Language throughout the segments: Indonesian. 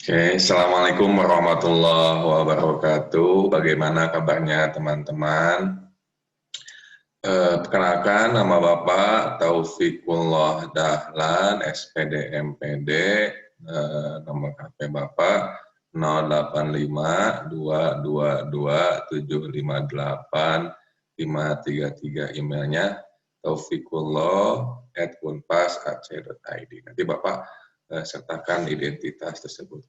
Oke, Assalamualaikum warahmatullahi wabarakatuh. Bagaimana kabarnya teman-teman? Perkenalkan, nama Bapak Taufikullah Dahlan, SPD MPD, nomor HP Bapak 085222758533, emailnya taufikullah@unpas.ac.id. Nanti Bapak sertakan identitas tersebut.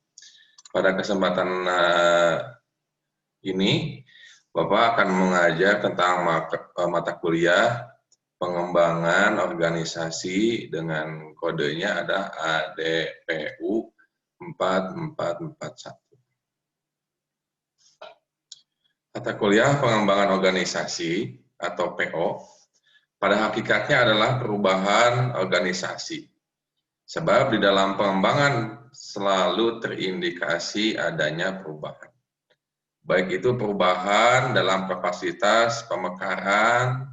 Pada kesempatan ini, Bapak akan mengajar tentang mata kuliah pengembangan organisasi dengan kodenya ada ADPU 4441. Mata kuliah pengembangan organisasi atau PO pada hakikatnya adalah perubahan organisasi. Sebab di dalam pengembangan selalu terindikasi adanya perubahan. Baik itu perubahan dalam kapasitas pemekaran,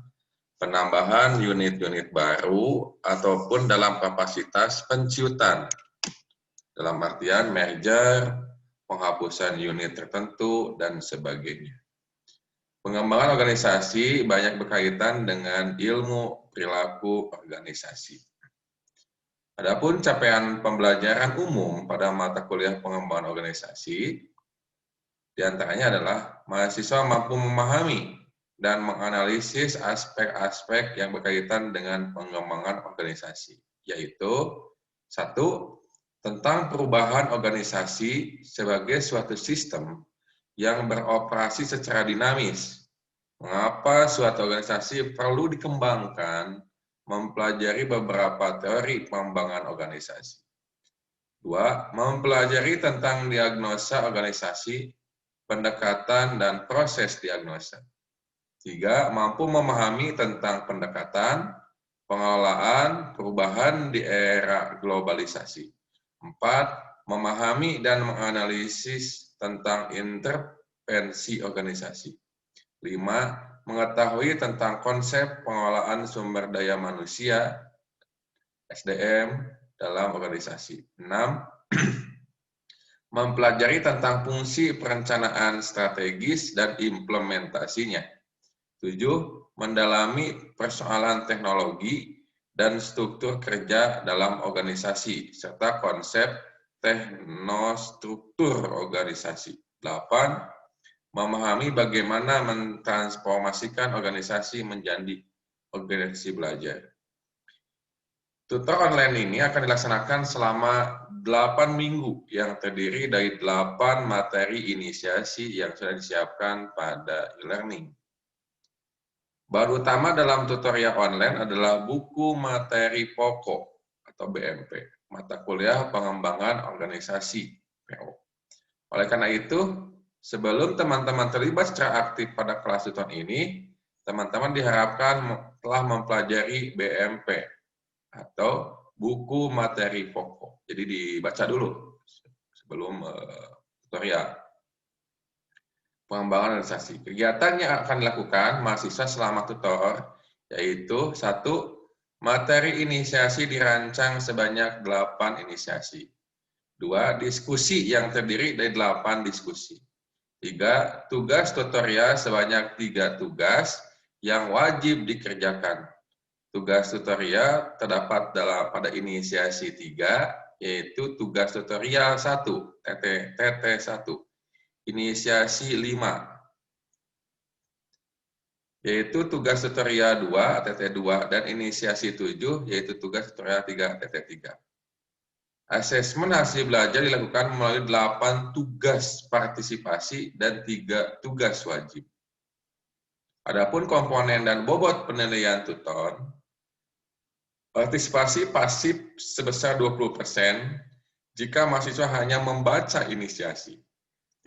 penambahan unit-unit baru, ataupun dalam kapasitas penciutan. Dalam artian merger, penghapusan unit tertentu, dan sebagainya. Pengembangan organisasi banyak berkaitan dengan ilmu perilaku organisasi. Adapun capaian pembelajaran umum pada mata kuliah pengembangan organisasi, di antaranya adalah mahasiswa mampu memahami dan menganalisis aspek-aspek yang berkaitan dengan pengembangan organisasi, yaitu 1. Tentang perubahan organisasi sebagai suatu sistem yang beroperasi secara dinamis. Mengapa suatu organisasi perlu dikembangkan, mempelajari beberapa teori pengembangan organisasi. 2. Mempelajari tentang diagnosa organisasi, pendekatan, dan proses diagnosa. 3. Mampu memahami tentang pendekatan, pengelolaan, perubahan di era globalisasi. 4. Memahami dan menganalisis tentang intervensi organisasi. 5. Mengetahui tentang konsep pengelolaan sumber daya manusia, SDM, dalam organisasi. 6. Mempelajari tentang fungsi perencanaan strategis dan implementasinya. 7. Mendalami persoalan teknologi dan struktur kerja dalam organisasi, serta konsep teknostruktur organisasi. 8. Memahami bagaimana mentransformasikan organisasi menjadi organisasi belajar. Tutor online ini akan dilaksanakan selama 8 minggu yang terdiri dari 8 materi inisiasi yang sudah disiapkan pada e-learning. Bahan utama dalam tutorial online adalah buku materi pokok atau BMP, mata kuliah pengembangan organisasi PO. Oleh karena itu, sebelum teman-teman terlibat secara aktif pada kelas tutor ini, teman-teman diharapkan telah mempelajari BMP atau buku materi pokok. Jadi dibaca dulu sebelum tutorial. Pengembangan organisasi. Kegiatan yang akan dilakukan mahasiswa selama tutor yaitu 1. Materi inisiasi dirancang sebanyak 8 inisiasi. 2. Diskusi yang terdiri dari 8 diskusi. 3. Tugas tutorial sebanyak 3 tugas yang wajib dikerjakan. Tugas tutorial terdapat pada inisiasi 3, yaitu tugas tutorial 1, TT1, inisiasi 5, yaitu tugas tutorial 2, TT2, dan inisiasi 7, yaitu tugas tutorial 3, TT3. Asesmen hasil belajar dilakukan melalui 8 tugas partisipasi dan 3 tugas wajib. Adapun komponen dan bobot penilaian tutor, partisipasi pasif sebesar 20% jika mahasiswa hanya membaca inisiasi,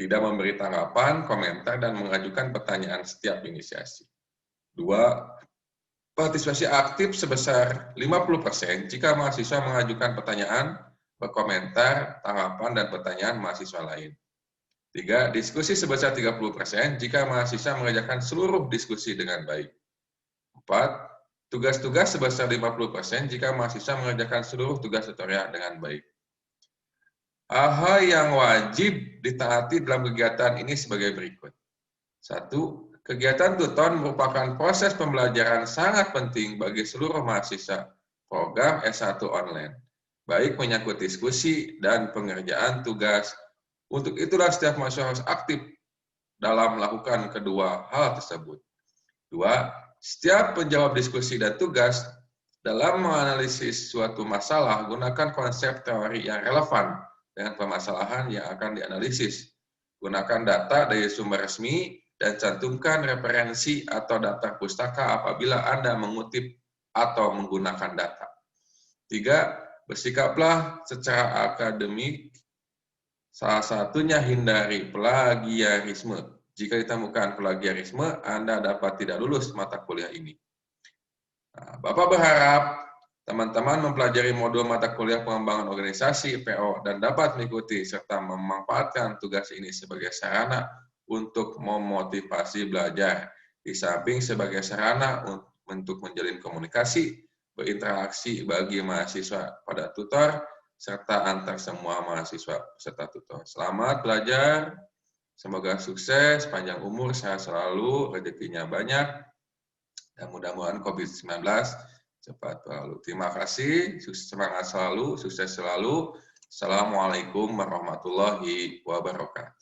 tidak memberi tanggapan, komentar, dan mengajukan pertanyaan setiap inisiasi. 2. Partisipasi aktif sebesar 50% jika mahasiswa mengajukan pertanyaan, berkomentar, tanggapan, dan pertanyaan mahasiswa lain. 3. Diskusi sebesar 30% jika mahasiswa mengerjakan seluruh diskusi dengan baik. 4. Tugas-tugas sebesar 50% jika mahasiswa mengerjakan seluruh tugas tutorial dengan baik. Hal-hal yang wajib ditaati dalam kegiatan ini sebagai berikut. 1. Kegiatan tuton merupakan proses pembelajaran sangat penting bagi seluruh mahasiswa program S1 online, baik menyangkut diskusi dan pengerjaan tugas. Untuk itulah setiap mahasiswa harus aktif dalam melakukan kedua hal tersebut. 2. Setiap penjawab diskusi dan tugas dalam menganalisis suatu masalah, gunakan konsep teori yang relevan dengan permasalahan yang akan dianalisis. Gunakan data dari sumber resmi dan cantumkan referensi atau daftar pustaka apabila Anda mengutip atau menggunakan data. 3. Bersikaplah secara akademik, salah satunya hindari plagiarisme. Jika ditemukan plagiarisme, Anda dapat tidak lulus mata kuliah ini. Nah, Bapak berharap teman-teman mempelajari modul mata kuliah pengembangan organisasi PO dan dapat mengikuti serta memanfaatkan tugas ini sebagai sarana untuk memotivasi belajar, di samping sebagai sarana untuk menjalin komunikasi, berinteraksi bagi mahasiswa pada tutor, serta antar semua mahasiswa peserta tutor. Selamat belajar, semoga sukses, panjang umur, sehat selalu, rezekinya banyak, dan mudah-mudahan COVID-19 cepat berlalu. Terima kasih, semangat selalu, sukses selalu. Assalamualaikum warahmatullahi wabarakatuh.